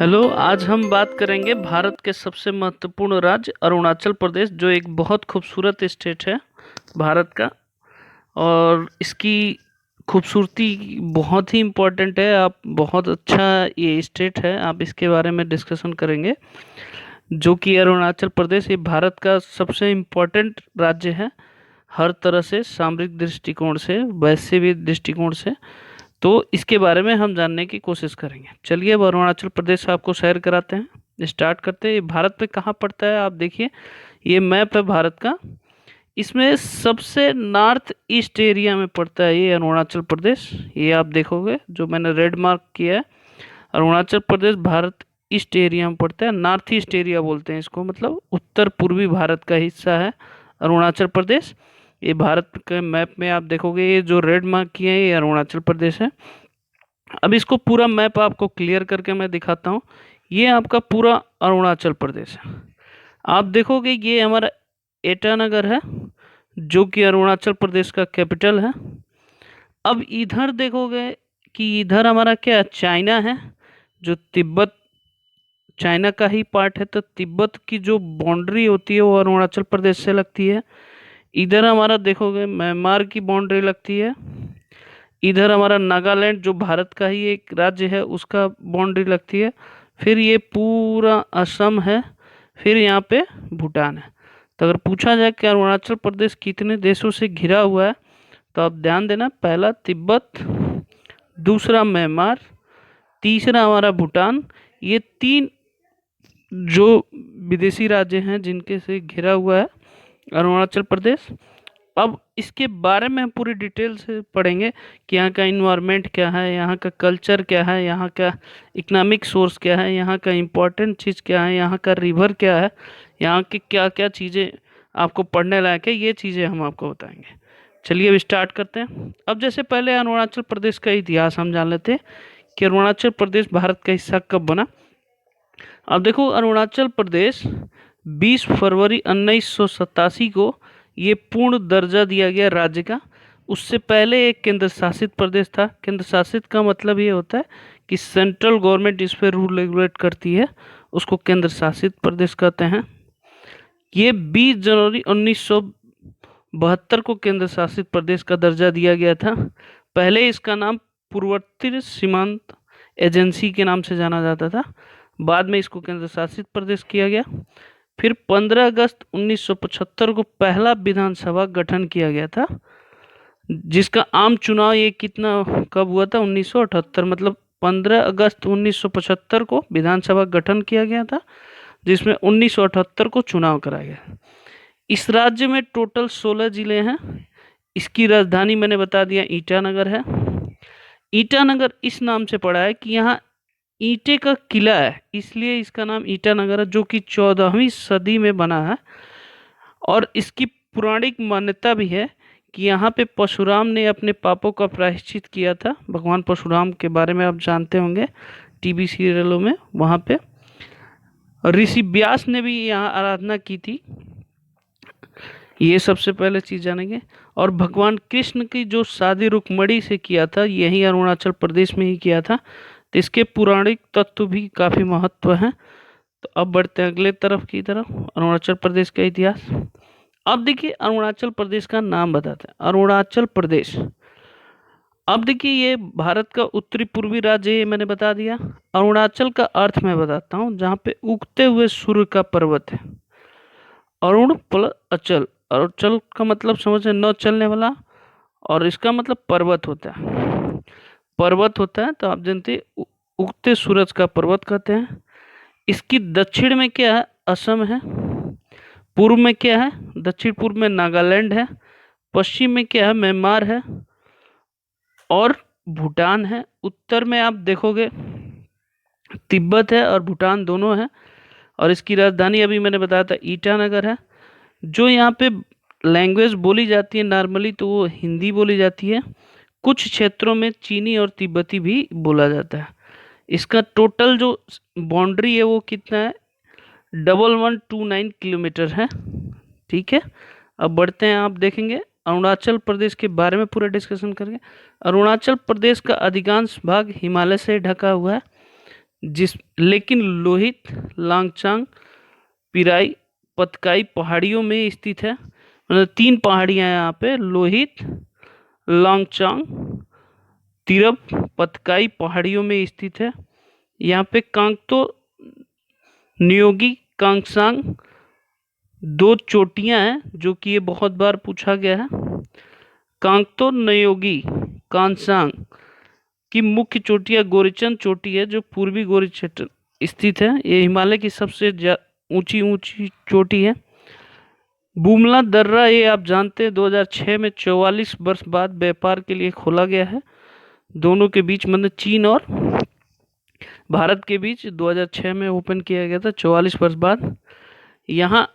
Hello, आज हम बात करेंगे भारत के सबसे महत्वपूर्ण राज्य अरुणाचल प्रदेश, जो एक बहुत खूबसूरत स्टेट है भारत का। और इसकी खूबसूरती बहुत ही इम्पोर्टेंट है। आप बहुत अच्छा ये स्टेट है, आप इसके बारे में डिस्कशन करेंगे। जो कि अरुणाचल प्रदेश ये भारत का सबसे इम्पोर्टेंट राज्य है, हर तरह से, सामरिक दृष्टिकोण से, वैसे भी दृष्टिकोण से। तो इसके बारे में हम जानने की कोशिश करेंगे। चलिए अब अरुणाचल प्रदेश आपको सैर कराते हैं, स्टार्ट करते हैं। ये भारत में कहाँ पड़ता है, आप देखिए, ये मैप है भारत का। इसमें सबसे नॉर्थ ईस्ट एरिया में पड़ता है ये अरुणाचल प्रदेश। ये आप देखोगे जो मैंने रेड मार्क किया है, अरुणाचल प्रदेश भारत ईस्ट एरिया में पड़ता है। नॉर्थ ईस्ट एरिया बोलते हैं इसको, मतलब उत्तर पूर्वी भारत का हिस्सा है अरुणाचल प्रदेश। ये भारत के मैप में आप देखोगे, ये जो रेड मार्क किए हैं ये अरुणाचल प्रदेश है। अब इसको पूरा मैप आपको क्लियर करके मैं दिखाता हूँ। ये आपका पूरा अरुणाचल प्रदेश है। आप देखोगे ये हमारा ईटानगर है, जो कि अरुणाचल प्रदेश का कैपिटल है। अब इधर देखोगे कि इधर हमारा क्या, चाइना है, जो तिब्बत चाइना का ही पार्ट है। तो तिब्बत की जो बाउंड्री होती है वो अरुणाचल प्रदेश से लगती है। इधर हमारा देखोगे म्यांमार की बाउंड्री लगती है। इधर हमारा नागालैंड, जो भारत का ही एक राज्य है, उसका बाउंड्री लगती है। फिर ये पूरा असम है। फिर यहाँ पे भूटान है। तो अगर पूछा जाए कि अरुणाचल प्रदेश कितने देशों से घिरा हुआ है, तो आप ध्यान देना, पहला तिब्बत, दूसरा म्यांमार, तीसरा हमारा भूटान। ये तीन जो विदेशी राज्य हैं जिनके से घिरा हुआ है अरुणाचल प्रदेश। अब इसके बारे में हम पूरी डिटेल से पढ़ेंगे कि यहाँ का इन्वायरमेंट क्या है, यहाँ का कल्चर क्या है, यहाँ का इकोनॉमिक सोर्स क्या है, यहाँ का इम्पोर्टेंट चीज़ क्या है, यहाँ का रिवर क्या है, यहाँ की क्या क्या चीज़ें आपको पढ़ने लायक है, ये चीज़ें हम आपको बताएंगे। चलिए अब स्टार्ट करते हैं। अब जैसे पहले अरुणाचल प्रदेश का इतिहास हम जान लेते हैं कि अरुणाचल प्रदेश भारत का हिस्सा कब बना। अब देखो, अरुणाचल प्रदेश 20 फरवरी 1987 को ये पूर्ण दर्जा दिया गया राज्य का। उससे पहले एक केंद्र शासित प्रदेश था। केंद्र शासित का मतलब ये होता है कि सेंट्रल गवर्नमेंट इस पर रूल रेगुलेट करती है, उसको केंद्र शासित प्रदेश कहते हैं। ये 20 जनवरी 1972 को केंद्र शासित प्रदेश का दर्जा दिया गया था। पहले इसका नाम पूर्वोत्तर सीमांत एजेंसी के नाम से जाना जाता था। बाद में इसको केंद्र शासित प्रदेश किया गया। फिर 15 अगस्त 1975 को पहला विधानसभा गठन किया गया था, जिसका आम चुनाव ये कितना कब हुआ था, 1978, मतलब 15 अगस्त 1975 को विधानसभा गठन किया गया था, जिसमें 1978 को चुनाव कराया गया। इस राज्य में टोटल 16 जिले हैं। इसकी राजधानी मैंने बता दिया ईटानगर है। ईटानगर इस नाम से पड़ा है कि यहाँ ईंटे का किला है, इसलिए इसका नाम ईटानगर है, जो कि 14वीं सदी में बना है। और इसकी पौराणिक मान्यता भी है कि यहाँ पे परशुराम ने अपने पापों का प्रायश्चित किया था। भगवान परशुराम के बारे में आप जानते होंगे टीवी सीरियलों में। वहाँ पे ऋषि व्यास ने भी यहाँ आराधना की थी। ये सबसे पहले चीज़ जानेंगे। और भगवान कृष्ण की जो शादी रुक्मणी से किया था, यही अरुणाचल प्रदेश में ही किया था। तो इसके पौराणिक तत्व भी काफ़ी महत्व हैं। तो अब बढ़ते हैं अगले तरफ की तरफ, अरुणाचल प्रदेश का इतिहास। अब देखिए, अरुणाचल प्रदेश का नाम बताते हैं, अरुणाचल प्रदेश। अब देखिए, ये भारत का उत्तरी पूर्वी राज्य है, ये मैंने बता दिया। अरुणाचल का अर्थ मैं बताता हूँ, जहाँ पे उगते हुए सूर्य का पर्वत है। अरुण प्लस अचल, अरुणाचल का मतलब समझ न चलने वाला, और इसका मतलब पर्वत होता है। पर्वत होता है तो आप जानते हैं, उगते सूरज का पर्वत कहते हैं। इसकी दक्षिण में क्या है, असम है। पूर्व में क्या है, दक्षिण पूर्व में नागालैंड है। पश्चिम में क्या है, म्यांमार है और भूटान है। उत्तर में आप देखोगे तिब्बत है और भूटान दोनों है। और इसकी राजधानी अभी मैंने बताया था ईटानगर है। जो यहाँ पे लैंग्वेज बोली जाती है नॉर्मली, तो वो हिंदी बोली जाती है। कुछ क्षेत्रों में चीनी और तिब्बती भी बोला जाता है। इसका टोटल जो बाउंड्री है वो कितना है, 1129 किलोमीटर है। ठीक है, अब बढ़ते हैं। आप देखेंगे अरुणाचल प्रदेश के बारे में पूरा डिस्कशन करेंगे। अरुणाचल प्रदेश का अधिकांश भाग हिमालय से ढका हुआ है। लेकिन लोहित, लांगचांग, पिराई, पतकाई पहाड़ियों में स्थित है। मतलब 3 पहाड़ियां हैं यहाँ पे, लोहित, लांगचांग, तिरप, पतकाई पहाड़ियों में स्थित है। यहाँ पे कांगतो, नियोगी, कांगसांग 2 चोटियां हैं जो कि ये बहुत बार पूछा गया है। कांगतो, नियोगी, कांगसांग की मुख्य चोटियां गोरीचंद चोटी है जो पूर्वी गोरी क्षेत्र स्थित है। ये हिमालय की सबसे ऊंची ऊंची चोटी है। बुमला दर्रा, ये आप जानते हैं 2006 में 44 वर्ष बाद व्यापार के लिए खोला गया है। दोनों के बीच मतलब चीन और भारत के बीच 2006 में ओपन किया गया था 44 वर्ष बाद। यहाँ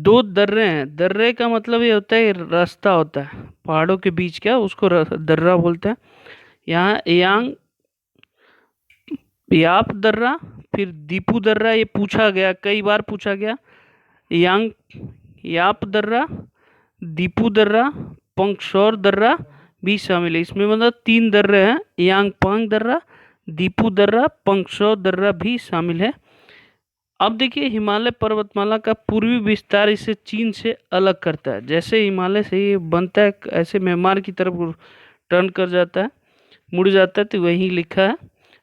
2 दर्रे हैं। दर्रे का मतलब ये होता है रास्ता होता है पहाड़ों के बीच का, उसको दर्रा बोलते हैं। यहाँ यांग याप दर्रा, फिर दीपू दर्रा, ये पूछा गया, कई बार पूछा गया। यांग याप दर्रा, दीपू दर्रा, पंगशौर दर्रा भी शामिल है इसमें। मतलब 3 दर्रे हैं, यांगपांग दर्रा, दीपू दर्रा, पंगशौर दर्रा भी शामिल है। अब देखिए, हिमालय पर्वतमाला का पूर्वी विस्तार इसे चीन से अलग करता है। जैसे हिमालय से ये बनता है, ऐसे म्यांमार की तरफ टर्न कर जाता है, मुड़ जाता है, तो वहीं लिखा है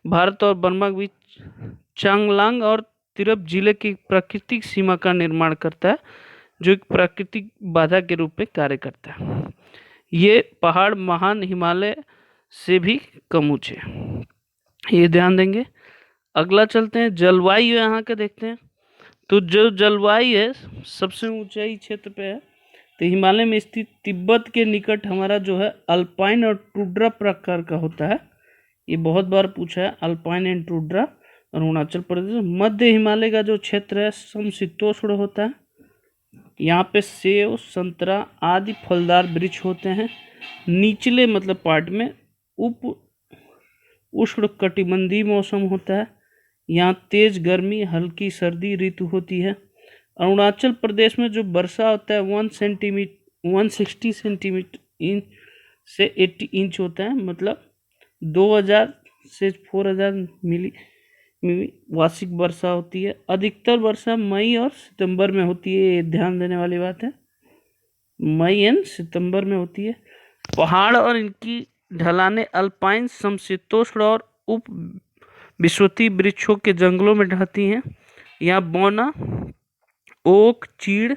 भारत और बर्मा के बीच चांगलांग और तिरप जिले की प्राकृतिक सीमा का निर्माण करता है, जो एक प्राकृतिक बाधा के रूप में कार्य करता है। ये पहाड़ महान हिमालय से भी कम ऊंचे हैं, ये ध्यान देंगे। अगला चलते हैं, जलवायु यहाँ के देखते हैं। तो जो जलवायु है सबसे ऊंचाई क्षेत्र पे है, तो हिमालय में स्थित तिब्बत के निकट हमारा जो है अल्पाइन और टुड्रा प्रकार का होता है। ये बहुत बार पूछा है, अल्पाइन एंड टुड्रा। अरुणाचल प्रदेश मध्य हिमालय का जो क्षेत्र है समशीतोष्ण होता है। यहाँ पे सेब, संतरा आदि फलदार वृक्ष होते हैं। निचले मतलब पार्ट में उप उष्ण कटिबंधीय मौसम होता है। यहाँ तेज गर्मी, हल्की सर्दी ऋतु होती है। अरुणाचल प्रदेश में जो वर्षा होता है 160 सेंटीमीटर इंच से 80 इंच होता है। मतलब 2000 से 4000 मिली वार्षिक वर्षा होती है। अधिकतर वर्षा मई और सितंबर में होती है, ये ध्यान देने वाली बात है, मई एंड सितंबर में होती है। पहाड़ और इनकी ढलानें अल्पाइन, समशीतोष्ण और उप विश्वतीय वृक्षों के जंगलों में ढहती हैं। यहाँ बौना, ओक, चीड़,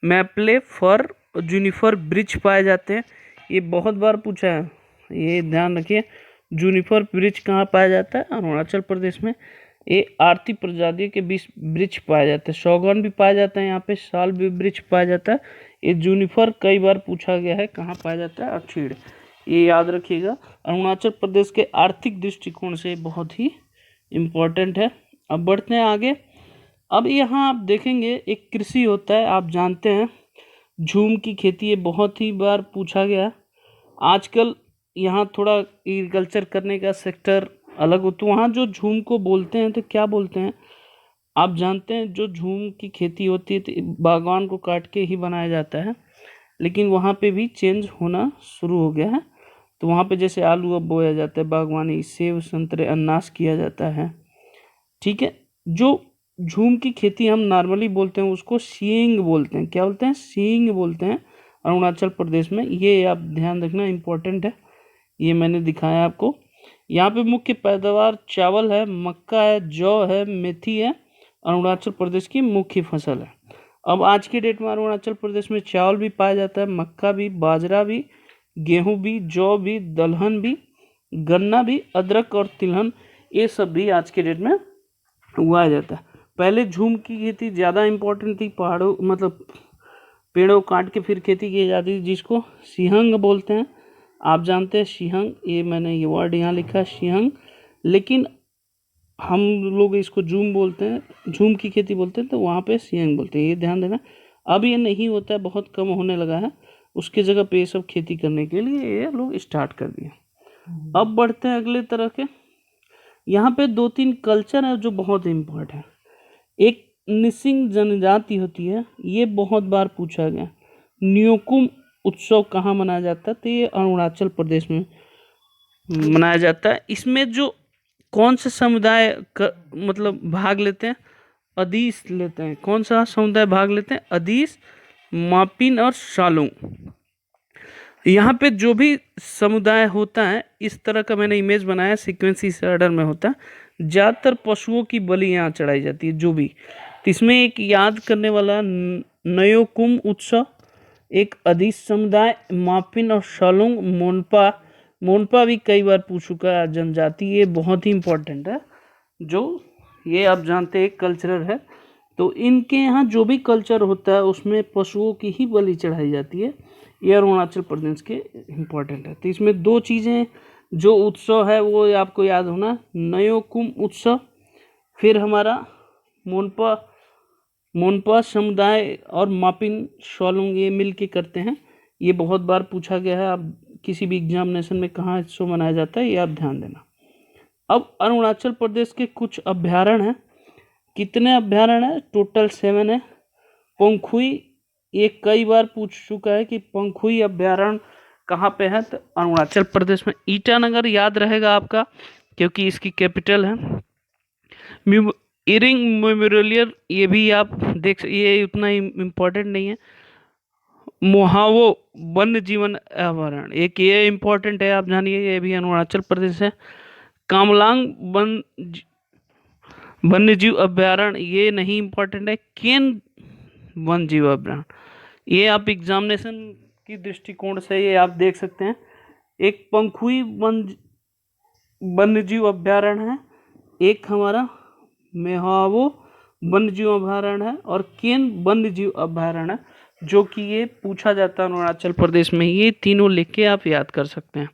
मैपले, फर और जूनिफर वृक्ष पाए जाते हैं। ये बहुत बार पूछा है, ये ध्यान रखिए। जूनिफर वृक्ष कहाँ पाया जाता है? अरुणाचल प्रदेश में। ये आरती प्रजातियों के बीच वृक्ष पाया जाता है। शौगन भी पाया जाता है यहाँ पे, साल भी वृक्ष पाया जाता है। ये जूनिफर कई बार पूछा गया है कहाँ पाया जाता है, और चीड़, ये याद रखिएगा। अरुणाचल प्रदेश के आर्थिक दृष्टिकोण से बहुत ही इम्पोर्टेंट है। अब बढ़ते हैं आगे। अब यहाँ आप देखेंगे एक कृषि होता है, आप जानते हैं झूम की खेती, ये बहुत ही बार पूछा गया। आजकल यहाँ थोड़ा एग्रीकल्चर करने का सेक्टर अलग हो, तो वहाँ जो झूम को बोलते हैं तो क्या बोलते हैं आप जानते हैं? जो झूम की खेती होती है तो बागवान को काट के ही बनाया जाता है, लेकिन वहाँ पे भी चेंज होना शुरू हो गया है। तो वहाँ पे जैसे आलू अब बोया जाता है, बागवानी, सेब, संतरे, अनानास किया जाता है, ठीक है। जो झूम की खेती हम नॉर्मली बोलते हैं उसको सींग बोलते हैं। क्या बोलते हैं? सींग बोलते हैं अरुणाचल प्रदेश में। ये आप ध्यान रखना, इम्पोर्टेंट है। ये मैंने दिखाया आपको। यहाँ पे मुख्य पैदावार चावल है, मक्का है, जौ है, मेथी है। अरुणाचल प्रदेश की मुख्य फसल है। अब आज की डेट में अरुणाचल प्रदेश में चावल भी पाया जाता है, मक्का भी, बाजरा भी, गेहूं भी, जौ भी, दलहन भी, गन्ना भी, अदरक और तिलहन, ये सब भी आज के डेट में उगाया जाता है। पहले झूम की खेती ज़्यादा इम्पोर्टेंट थी, पहाड़ों मतलब पेड़ों काट के फिर खेती की जाती थी, जिसको सिहंग बोलते हैं। आप जानते हैं सिहंग, ये मैंने ये वर्ड यहाँ लिखा है सिहंग, लेकिन हम लोग इसको झूम बोलते हैं, झूम की खेती बोलते हैं, तो वहाँ पे सिहंग बोलते हैं, ये ध्यान देना। अब ये नहीं होता है, बहुत कम होने लगा है। उसके जगह पे ये सब खेती करने के लिए ये लोग स्टार्ट कर दिए। अब बढ़ते हैं अगले तरह के। यहाँ पे 2-3 कल्चर है जो बहुत इम्पोर्टेंट है। एक निसिंग जनजाति होती है, ये बहुत बार पूछा गया। न्योकुम उत्सव कहाँ मनाया जाता है? तो ये अरुणाचल प्रदेश में मनाया जाता है। इसमें जो कौन से समुदाय मतलब भाग लेते हैं? अदीस लेते हैं। कौन सा समुदाय भाग लेते हैं? अदीस, मापिन और शालूंग। यहाँ पे जो भी समुदाय होता है, इस तरह का मैंने इमेज बनाया, सीक्वेंस इस ऑर्डर में होता है। ज़्यादातर पशुओं की बलि यहाँ चढ़ाई जाती है, जो भी। तो इसमें एक याद करने वाला नयोकुम उत्सव, एक अदीस समुदाय, मापिन और शालूंग, मोनपा। मोनपा भी कई बार पूछ चुका है जनजाति, ये बहुत ही इम्पोर्टेंट है, जो ये आप जानते हैं कल्चरल है। तो इनके यहाँ जो भी कल्चर होता है उसमें पशुओं की ही बलि चढ़ाई जाती है। ये अरुणाचल प्रदेश के इम्पोर्टेंट है। तो इसमें दो चीज़ें जो उत्सव है वो आपको याद होना, नयोकुम उत्सव, फिर हमारा मोनपा मोनपा समुदाय और मापिन शालूंग, ये मिल के करते हैं। ये बहुत बार पूछा गया है, आप किसी भी एग्जामिनेशन में कहाँ उत्सव मनाया जाता है, ये आप ध्यान देना। अब अरुणाचल प्रदेश के कुछ अभ्यारण्य हैं। कितने अभ्यारण्य हैं? टोटल 7 है। पंखुई, ये कई बार पूछ चुका है कि पंखुई अभ्यारण्य कहाँ पे है, तो अरुणाचल प्रदेश में ईटानगर याद रहेगा आपका, क्योंकि इसकी कैपिटल है। इरिंग मेमोरियल, ये भी आप देख, ये उतना इम्पोर्टेंट नहीं है। मोहावो वन्य जीवन अभ्यारण्य, एक ये इम्पोर्टेंट है, आप जानिए, ये भी अरुणाचल प्रदेश है। कामलांग वन्य जीव अभ्यारण्य, ये नहीं इम्पोर्टेंट है। केन वन्य जीव अभ्यारण्य, ये आप एग्जामिनेशन की दृष्टिकोण से ये आप देख सकते हैं। एक पंखुई वन्य जीव अभ्यारण्य है, एक हमारा मेहावो वन्य जीव अभ्यारण्य है, और केन वन्य जीव अभ्यारण्य है, जो कि ये पूछा जाता है अरुणाचल प्रदेश में। ये तीनों लेके आप याद कर सकते हैं।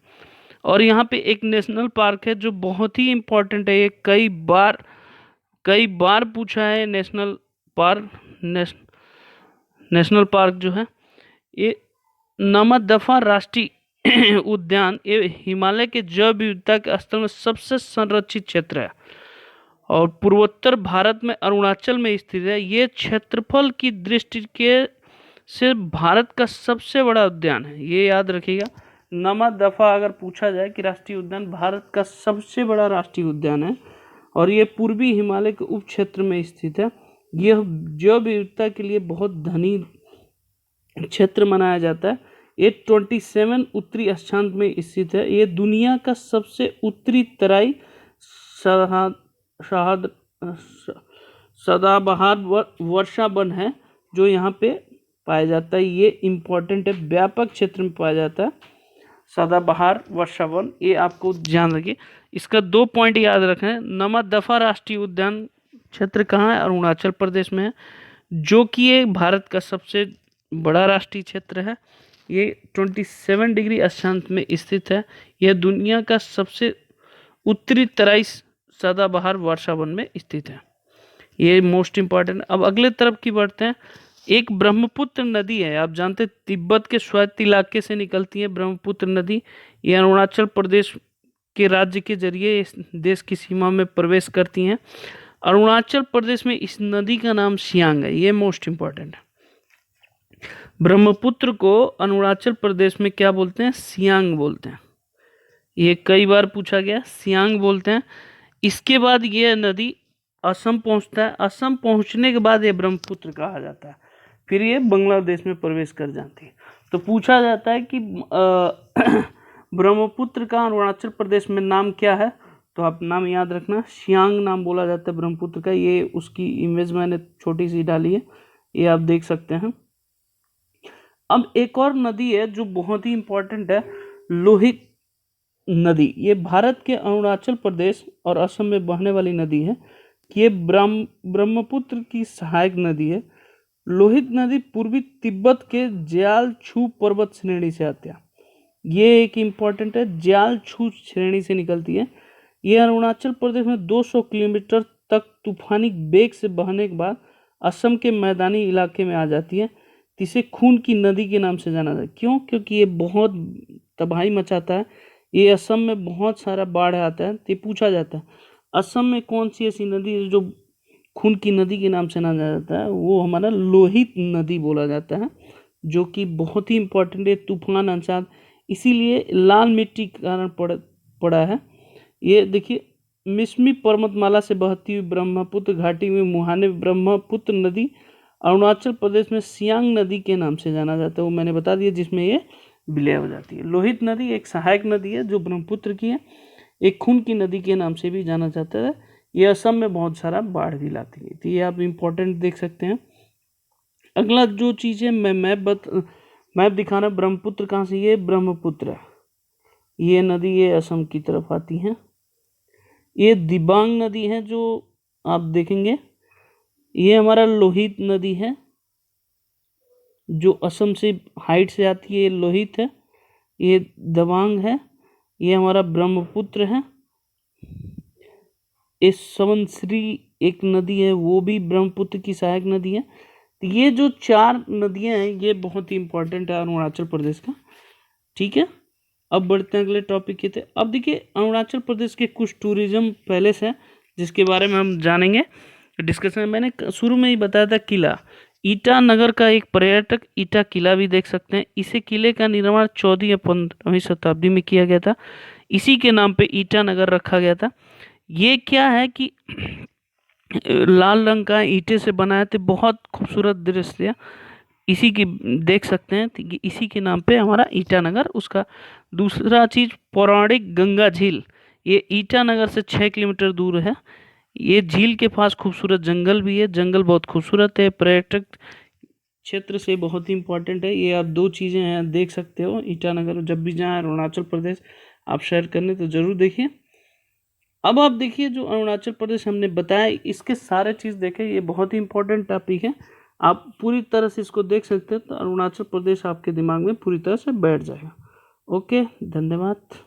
और यहाँ पे एक नेशनल पार्क है जो बहुत ही इम्पोर्टेंट है, ये कई बार पूछा है। नेशनल पार्क जो है, ये नमदफा राष्ट्रीय उद्यान, ये हिमालय के जैव विविधता के स्तर में सबसे संरक्षित क्षेत्र है और पूर्वोत्तर भारत में अरुणाचल में स्थित है। ये क्षेत्रफल की दृष्टि से भारत का सबसे बड़ा उद्यान है, ये याद रखिएगा। नमदफा अगर पूछा जाए कि राष्ट्रीय उद्यान, भारत का सबसे बड़ा राष्ट्रीय उद्यान है और ये पूर्वी हिमालय के उप क्षेत्र में स्थित है। यह जैव विविधता के लिए बहुत धनी क्षेत्र माना जाता है। ये 27 उत्तरी अक्षांश में स्थित है। ये दुनिया का सबसे उत्तरी तराई सदाबहार वर्षा वन है जो यहाँ पे पाया जाता है। ये इम्पोर्टेंट है, व्यापक क्षेत्र में पाया जाता है सदाबहार वर्षा वन, ये आपको ध्यान रखिए। इसका 2 पॉइंट याद रखें। नमदफा राष्ट्रीय उद्यान क्षेत्र कहाँ है? अरुणाचल प्रदेश में है, जो कि ये भारत का सबसे बड़ा राष्ट्रीय क्षेत्र है। ये 27 डिग्री अक्षांश में स्थित है। यह दुनिया का सबसे उत्तरी तराई सदाबहार वर्षा वन में स्थित है। ये मोस्ट इम्पॉर्टेंट। अब अगले तरफ की बढ़ते हैं। एक ब्रह्मपुत्र नदी है, आप जानते हैं तिब्बत के स्वायत्त इलाके से निकलती है ब्रह्मपुत्र नदी। ये अरुणाचल प्रदेश के राज्य के जरिए इस देश की सीमा में प्रवेश करती हैं। अरुणाचल प्रदेश में इस नदी का नाम सियांग है, ये मोस्ट इम्पॉर्टेंट है। ब्रह्मपुत्र को अरुणाचल प्रदेश में क्या बोलते हैं? सियांग बोलते हैं। ये कई बार पूछा गया, सियांग बोलते हैं। इसके बाद ये नदी असम पहुंचता है। असम पहुंचने के बाद ये ब्रह्मपुत्र कहा जाता है, फिर ये बांग्लादेश में प्रवेश कर जाती है। तो पूछा जाता है कि ब्रह्मपुत्र का अरुणाचल प्रदेश में नाम क्या है, तो आप नाम याद रखना, सियांग नाम बोला जाता है ब्रह्मपुत्र का। ये उसकी इमेज मैंने छोटी सी डाली है, ये आप देख सकते हैं। अब एक और नदी है जो बहुत ही इंपॉर्टेंट है, लोहित नदी। ये भारत के अरुणाचल प्रदेश और असम में बहने वाली नदी है। ये ब्रह्मपुत्र की सहायक नदी है। लोहित नदी पूर्वी तिब्बत के ज्याल छू पर्वत श्रेणी से आती है। ये एक इम्पॉर्टेंट है, ज्याल छू श्रेणी से निकलती है। ये अरुणाचल प्रदेश में 200 किलोमीटर तक तूफानी वेग से बहने के बाद असम के मैदानी इलाके में आ जाती है। इसे खून की नदी के नाम से जाना जाता है। क्यों? क्योंकि ये बहुत तबाही मचाता है। ये असम में बहुत सारा बाढ़ आता है। तो पूछा जाता है असम में कौन सी ऐसी नदी है जो खून की नदी के नाम से जाना जाता है? वो हमारा लोहित नदी बोला जाता है, जो कि बहुत ही इम्पोर्टेंट है। तूफान अंशात इसीलिए लाल मिट्टी के कारण पड़ा है। ये देखिए मिसमी पर्वतमाला से बहती हुई ब्रह्मपुत्र घाटी में मुहाने ब्रह्मपुत्र नदी अरुणाचल प्रदेश में सियांग नदी के नाम से जाना जाता है, वो मैंने बता दिया, जिसमें ये विलय हो जाती है। लोहित नदी एक सहायक नदी है जो ब्रह्मपुत्र की है, एक खून की नदी के नाम से भी जाना जाता है। ये असम में बहुत सारा बाढ़ भी लाती है, तो ये आप इम्पोर्टेंट देख सकते हैं। अगला जो चीज़ है, मैं मैप दिखाना, ब्रह्मपुत्र कहाँ से, ये ब्रह्मपुत्र, ये नदी ये असम की तरफ आती है। ये दिबांग नदी है जो आप देखेंगे, ये हमारा लोहित नदी है जो असम से हाइट से आती है, ये लोहित है। ये दबांग है, ये हमारा ब्रह्मपुत्र है। ये सवनश्री एक नदी है, वो भी ब्रह्मपुत्र की सहायक नदी है। तो ये जो 4 नदियां हैं ये बहुत ही इंपॉर्टेंट है अरुणाचल प्रदेश का। ठीक है, अब बढ़ते हैं अगले टॉपिक के थे। अब देखिए अरुणाचल प्रदेश के कुछ टूरिज्म पैलेस हैं जिसके बारे में हम जानेंगे डिस्कशन में। मैंने शुरू में ही बताया था किला, ईटानगर का एक पर्यटक ईटा किला भी देख सकते हैं। इसे किले का निर्माण 14 या 15वीं शताब्दी में किया गया था, इसी के नाम पे ईटानगर रखा गया था। ये क्या है कि लाल रंग का ईंटे से बनाया थे, बहुत खूबसूरत दृश्य इसी की देख सकते हैं, तो इसी के नाम पे हमारा ईटानगर। उसका दूसरा चीज पौराणिक गंगा झील, ये ईटानगर से 6 किलोमीटर दूर है। ये झील के पास खूबसूरत जंगल भी है, जंगल बहुत खूबसूरत है, पर्यटक क्षेत्र से बहुत ही इंपॉर्टेंट है। ये आप 2 चीज़ें हैं देख सकते हो ईटानगर, जब भी जाएं अरुणाचल प्रदेश आप शेयर करने तो ज़रूर देखिए। अब आप देखिए जो अरुणाचल प्रदेश हमने बताया, इसके सारे चीज़ देखें, ये बहुत ही इंपॉर्टेंट टॉपिक है। आप पूरी तरह से इसको देख सकते हैं तो अरुणाचल प्रदेश आपके दिमाग में पूरी तरह से बैठ जाएगा। ओके, धन्यवाद।